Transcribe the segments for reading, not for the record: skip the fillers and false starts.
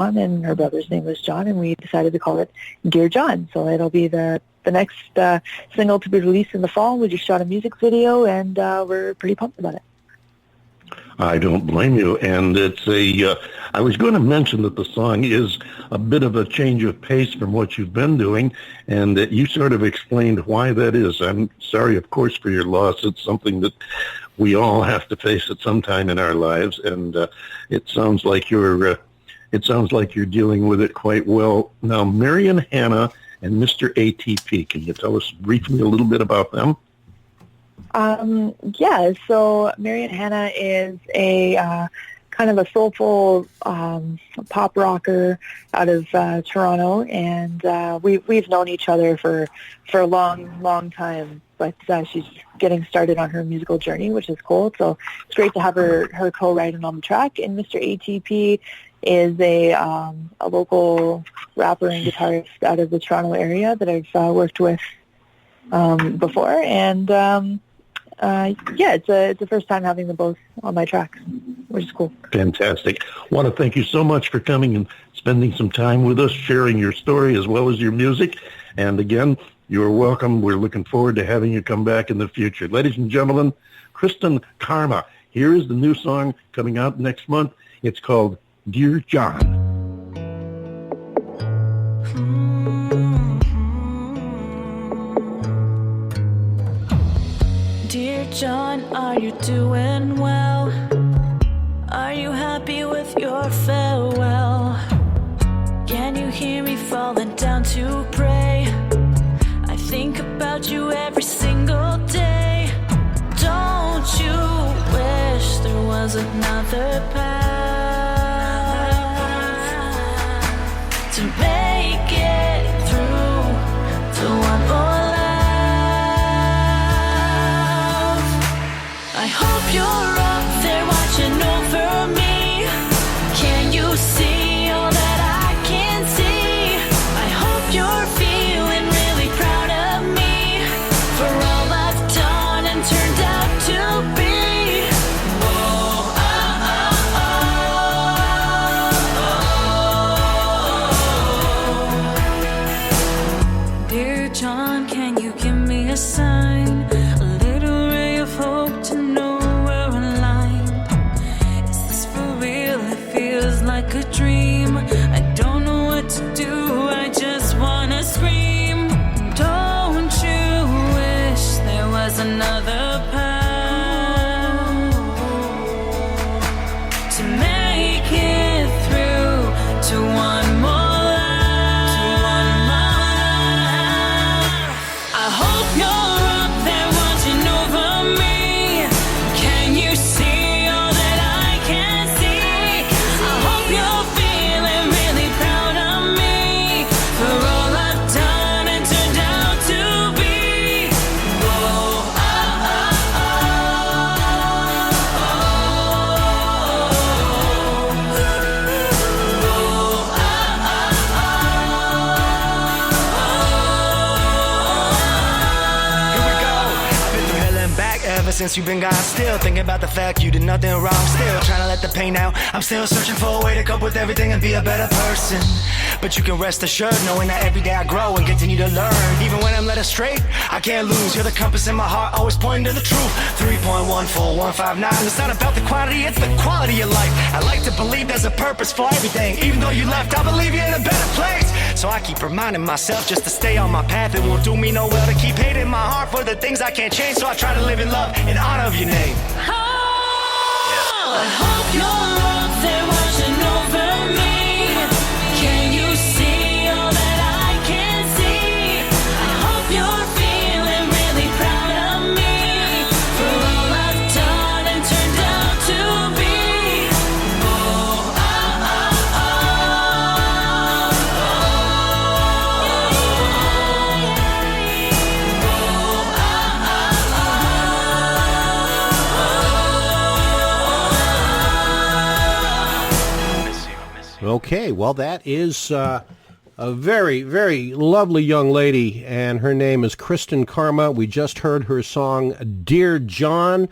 and her brother's name was John, and we decided to call it Dear John. So it'll be the next single to be released in the fall. We just shot a music video, and we're pretty pumped about it. I don't blame you. And it's I was going to mention that the song is a bit of a change of pace from what you've been doing, and that you sort of explained why that is. I'm sorry, of course, for your loss. It's something that we all have to face at some time in our lives, and it sounds like you're dealing with it quite well. Now, Mary and Hannah and Mr. ATP, can you tell us briefly a little bit about them? Yeah, so Mary and Hannah is a kind of a soulful pop rocker out of Toronto, and we've known each other for a long time, but she's getting started on her musical journey, which is cool. So it's great to have her co-writing on the track. And Mr. ATP is a local rapper and guitarist out of the Toronto area that I've worked with before, and it's the first time having them both on my tracks, which is cool. Fantastic. I want to thank you so much for coming and spending some time with us, sharing your story as well as your music. And again, you're welcome. We're looking forward to having you come back in the future. Ladies and gentlemen, Kristen Karma. Here is the new song coming out next month. It's called Dear John. Dear John, are you doing well? Are you happy with your farewell? Can you hear me falling down to pray? I think about you every single day. Don't you wish there was another path to make it through to one more life? I hope you're up there watching over me. Can you see all that I can see? I hope you're feeling really proud of me for all I've done and turned out to be. Whoa, Dear John, can you give me a sign? A little ray of hope to know we're aligned. Is this for real? It feels like a dream. I don't know what to do, I just wanna scream. Don't you wish there was another path to make it through to one more life? I hope you're up there watching over me. Can you see all that I can see? I hope you're feeling really proud of me for all I've done and turned out to be. Whoa, Here we go. I've been through hell and back ever since you've been gone. Still thinking about the fact you did nothing wrong. Still trying to let the pain out. I'm still searching for a way to cope with everything and be a better person. But you can rest assured knowing that every day I grow and continue to learn. Even when I'm led astray, I can't lose. You're the compass in my heart, always pointing to the truth. 3.14159. It's not about the quantity, it's the quality of life. I like to believe there's a purpose for everything. Even though you left, I believe you're in a better place. So I keep reminding myself just to stay on my path. It won't do me no well to keep hating my heart for the things I can't change. So I try to live in love in honor of your name. I hope you're up there watching over me. Can you see all that I can see? I hope you're feeling really proud of me for all I've done and turned out to be. Okay, well, that is a very, very lovely young lady, and her name is Kristen Karma. We just heard her song, Dear John,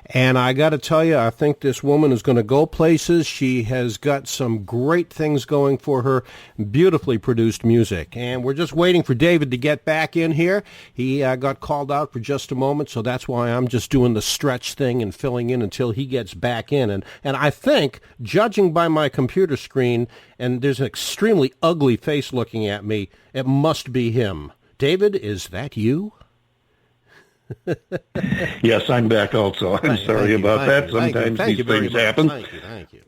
and I got to tell you, I think this woman is going to go places. She has got some great things going for her, beautifully produced music, and we're just waiting for David to get back in here. He got called out for just a moment, so that's why I'm just doing the stretch thing and filling in until he gets back in, and I think, judging by my computer screen, and there's an extremely ugly face looking at me, it must be him. David, is that you? Yes, I'm back also. I'm sorry about that. Sometimes these things happen. Thank you.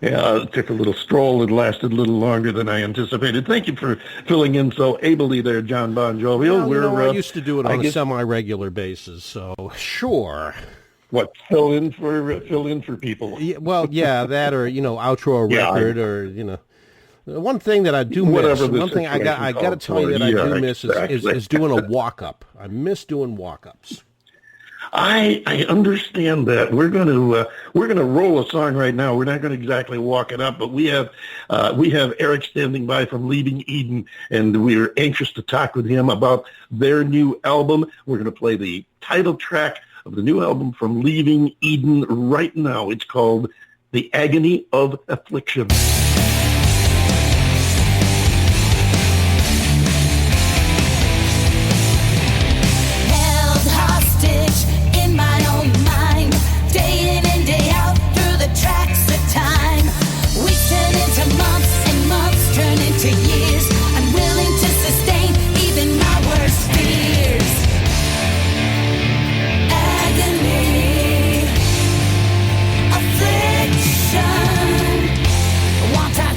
Yeah, it took a little stroll. It lasted a little longer than I anticipated. Thank you for filling in so ably there, John Bon Jovial. Well, I used to do it on a semi-regular basis, so sure. What, fill in for people? Yeah, well, yeah, that or, outro a record or, One thing that I do miss, one thing I got to tell you that I do miss is doing a walk-up. I miss doing walk-ups. I understand that. We're going to roll a song right now. We're not going to exactly walk it up, but we have Eric standing by from Leaving Eden, and we're anxious to talk with him about their new album. We're going to play the title track of the new album from Leaving Eden right now. It's called The Agony of Affliction. Want to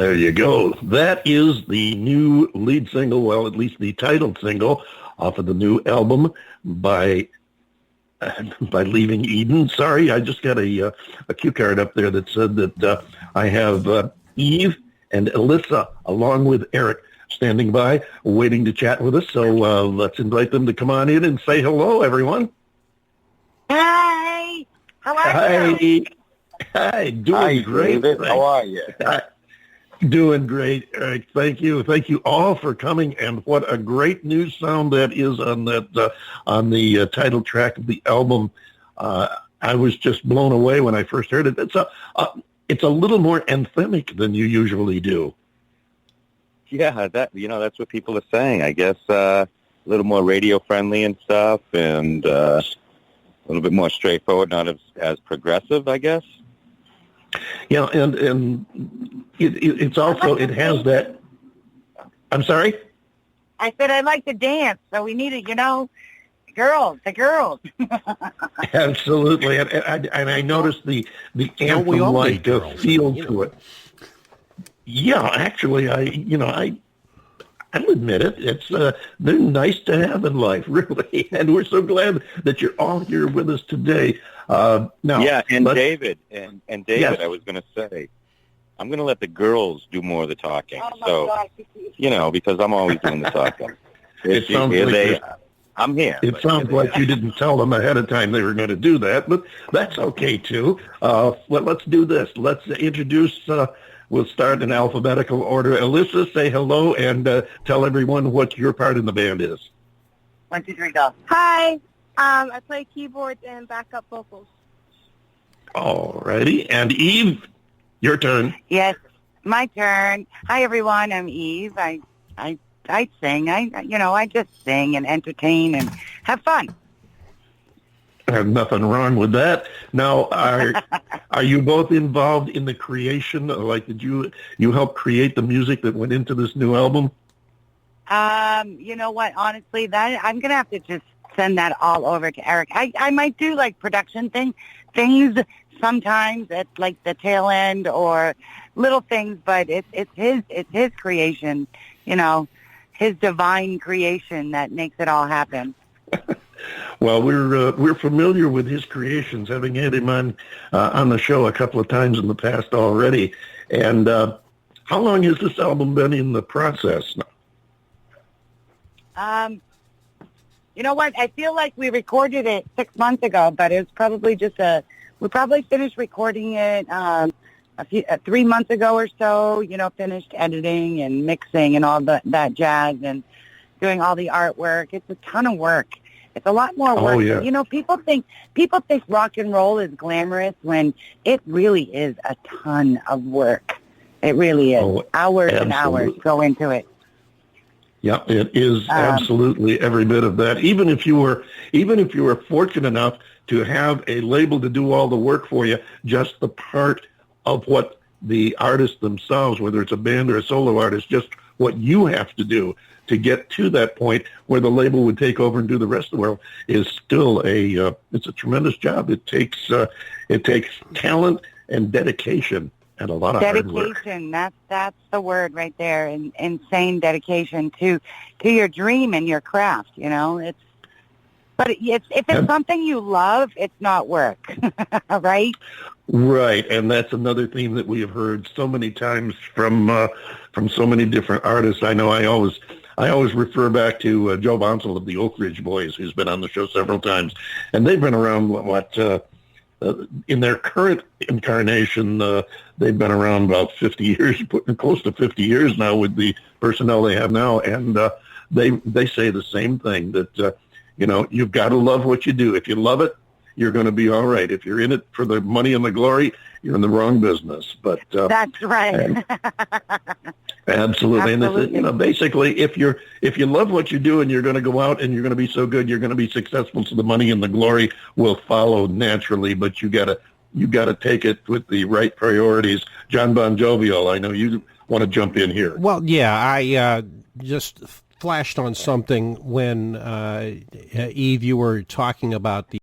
There you go. That is the new lead single, well, at least the title single off of the new album by Leaving Eden. Sorry, I just got a cue card up there that said that I have Eve and Alyssa along with Eric standing by waiting to chat with us. So let's invite them to come on in and say hello, everyone. Hi. How are you? Hi. Doing great. David. How are you? Doing great, Eric. Thank you. Thank you all for coming. And what a great new sound that is on that on the title track of the album. I was just blown away when I first heard it. It's a little more anthemic than you usually do. Yeah, that's what people are saying. I guess a little more radio friendly and stuff, and a little bit more straightforward, not as progressive, I guess. Yeah, and it's also, it has that. I'm sorry? I said I like to dance, so we need it, the girls. Absolutely, and I noticed the anthem-like feel to it. Yeah, actually, I'll admit it. It's they're nice to have in life, really, and we're so glad that you're all here with us today. Now, yeah, and David, and David, yes. I was going to say, I'm going to let the girls do more of the talking. Oh my So, because I'm always doing the talking. I'm here. It sounds like you didn't tell them ahead of time they were going to do that, but that's okay too. Let's do this. Let's introduce. We'll start in alphabetical order. Alyssa, say hello and tell everyone what your part in the band is. 1, 2, 3, go. Hi. I play keyboards and backup vocals. All righty. And Eve, your turn. Yes, my turn. Hi, everyone. I'm Eve. I sing. I just sing and entertain and have fun. There's nothing wrong with that. Now, are you both involved in the creation? Like, did you help create the music that went into this new album? You know what? Honestly, that I'm gonna have to just send that all over to Eric. I might do like production things sometimes at like the tail end or little things, but it's his creation. His divine creation that makes it all happen. Well, we're familiar with his creations, having had him on the show a couple of times in the past already. And how long has this album been in the process now? You know what? I feel like we recorded it 6 months ago, but it was probably we probably finished recording it 3 months ago or so. Finished editing and mixing and all that jazz and doing all the artwork. It's a ton of work. It's a lot more work. Oh, yeah. People think rock and roll is glamorous when it really is a ton of work. It really is. Oh, hours absolutely. and hours go into it. Yeah, it is absolutely every bit of that. Even if you were fortunate enough to have a label to do all the work for you, just the part of what the artists themselves, whether it's a band or a solo artist, just what you have to do to get to that point where the label would take over and do the rest of the world is still it's a tremendous job. It takes talent and dedication and a lot of hard work. Dedication, that's the word right there. Insane dedication to your dream and your craft. If it's something you love, it's not work, right? Right, and that's another theme that we have heard so many times from so many different artists. I know I always refer back to Joe Bonsall of the Oak Ridge Boys, who's been on the show several times, and they've been around in their current incarnation, they've been around about 50 years, close to 50 years now with the personnel they have now, and they say the same thing, that you've got to love what you do. If you love it, you're going to be all right. If you're in it for the money and the glory, you're in the wrong business. But that's right. Absolutely. And this, basically, if you love what you do and you're going to go out and you're going to be so good, you're going to be successful, so the money and the glory will follow naturally. But you got to take it with the right priorities. John Bon Jovial, I know you want to jump in here. Well, yeah, I just flashed on something when Eve, you were talking about the